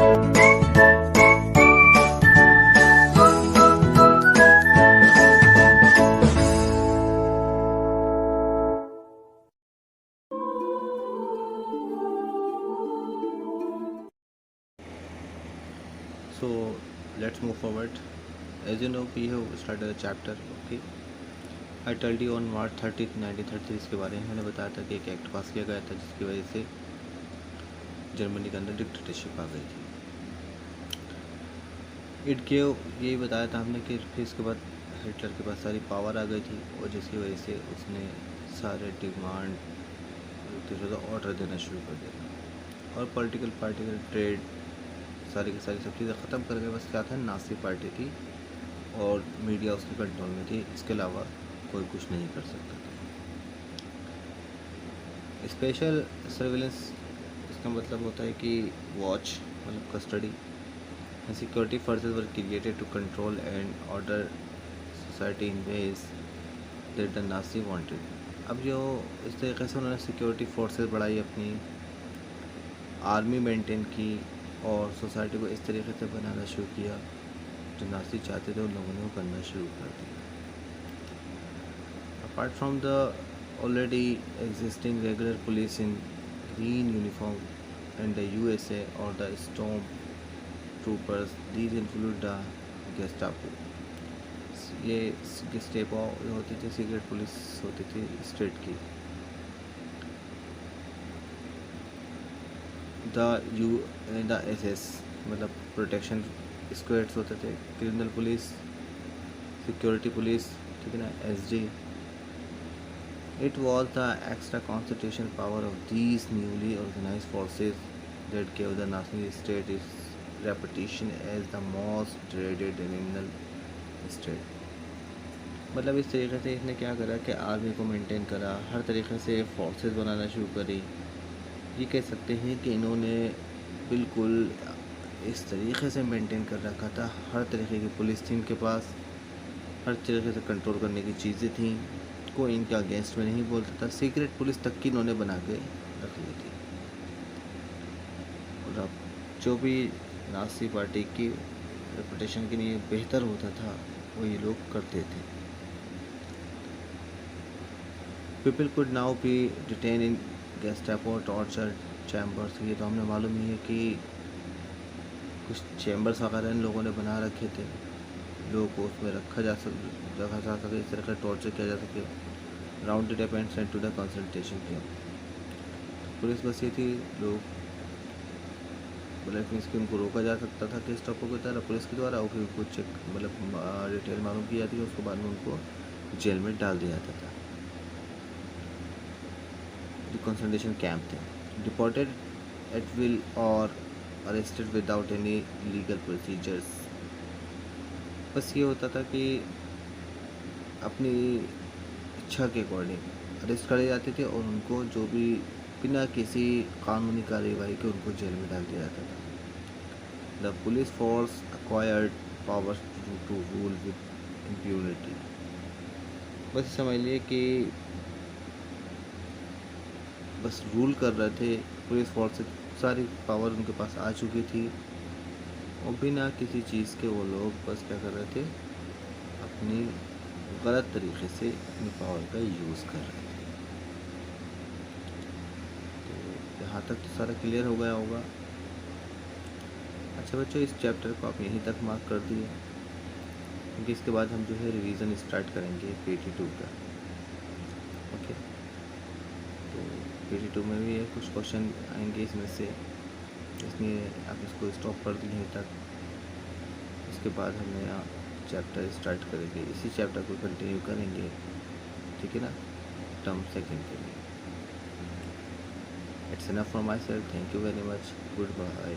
So let's move forward. As you know, we have started a chapter. Okay, I told you on March 30, 1933 इसके बारे में मैंने बताया था कि एक एक्ट पास किया गया था जिसकी वजह से जर्मनी के अंदर डिक्टेटरशिप आ गई थी। इट गेव यही बताया था हमने कि फिर इसके बाद हिटलर के पास सारी पावर आ गई थी और जिसकी वजह से उसने सारे डिमांड ऑर्डर देना शुरू कर दिया और पॉलिटिकल पार्टी का ट्रेड सारी की सारी सब चीज़ें ख़त्म कर गए। बस क्या था, नाज़ी पार्टी थी और मीडिया उसके कंट्रोल में थी, इसके अलावा कोई कुछ नहीं कर सकता था। स्पेशल सर्विलेंस इसका मतलब होता है कि वॉच मतलब custody and security forces were created to control and order society in ways that the Nazi wanted। अब जो इस तरीके से उन्होंने सिक्योरिटी फोर्सेस बढ़ाई, अपनी आर्मी मेंटेन की और सोसाइटी को इस तरीके से बनाना शुरू किया जो नाज़ी चाहते थे, उन लोगों ने वो करना शुरू कर दिया। Apart from the already existing regular police in green uniform and the USA और the storm troopers, these include the Gestapo। ये गेस्टापो जो होती थी सीक्रेट पुलिस होती थी स्टेट की। द SS मतलब प्रोटेक्शन स्क्वाड्स होते थे, क्रिमिनल पुलिस, सिक्योरिटी पुलिस, ठीक है ना, SG। It was the extra constitution power of these newly organise forces that gave the Nazi state is reputation as the most dreaded criminal state। मतलब इस तरीके से इसने क्या करा कि आर्मी को मेंटेन करा, हर तरीके से फोर्सेस बनाना शुरू करी। ये कह सकते हैं कि इन्होंने बिल्कुल इस तरीके से मेंटेन कर रखा था, हर तरीके की पुलिस थी इनके पास, हर तरीके से कंट्रोल करने की चीज़ें थी, कोई इनके अगेंस्ट में नहीं बोलता था, सीक्रेट पुलिस तक की इन्होंने बना के रख ली थी। और अब जो भी नाज़ी पार्टी की रेपुटेशन के लिए बेहतर होता था वो ये लोग करते थे। People could now be detain in Gestapo torture chambers. ये तो हमने मालूम ही है कि कुछ चैम्बर्स वगैरह इन लोगों ने बना रखे थे, लोगों को उसमें रखा जा सके, इस तरह का टॉर्चर किया जा सके। Round it up and sent to the consultation camp. Police बस ये थी, लोग मतलब मीन्स कि उनको रोका जा सकता था कि स्टॉपों की तरह पुलिस के द्वारा, और फिर कुछ मतलब डिटेल मालूम की जाती है, उसके बाद में उनको जेल में डाल दिया जाता था। जो कंसंट्रेशन कैंप थे, डिपोर्टेड एट विल और arrested without any legal procedures. बस ये होता था कि अपनी इच्छा के अकॉर्डिंग अरेस्ट करे जाते थे और उनको जो भी बिना किसी कानूनी कार्रवाई के उनको जेल में डाल दिया जाता था। The police force acquired powers to rule with impunity। बस समझ लिए कि बस रूल कर रहे थे, पुलिस फोर्स से सारी पावर उनके पास आ चुकी थी और बिना किसी चीज़ के वो लोग बस क्या कर रहे थे, अपनी गलत तरीके से अपनी पावर का यूज़ कर रहे थे। तो यहाँ तक तो सारा क्लियर हो गया होगा। अच्छा बच्चों, इस चैप्टर को आप यहीं तक मार्क कर दिए क्योंकि इसके बाद हम जो है रिवीजन स्टार्ट करेंगे PT2 का। ओके, तो PT2 में भी कुछ क्वेश्चन आएंगे इसमें से, इसलिए आप इसको स्टॉप कर दिए यहीं तक। इसके बाद हम नया चैप्टर स्टार्ट करेंगे, इसी चैप्टर को कंटिन्यू करेंगे, ठीक है ना, टर्म सेकेंड के लिए। It's enough from myself, thank you very much, good bye.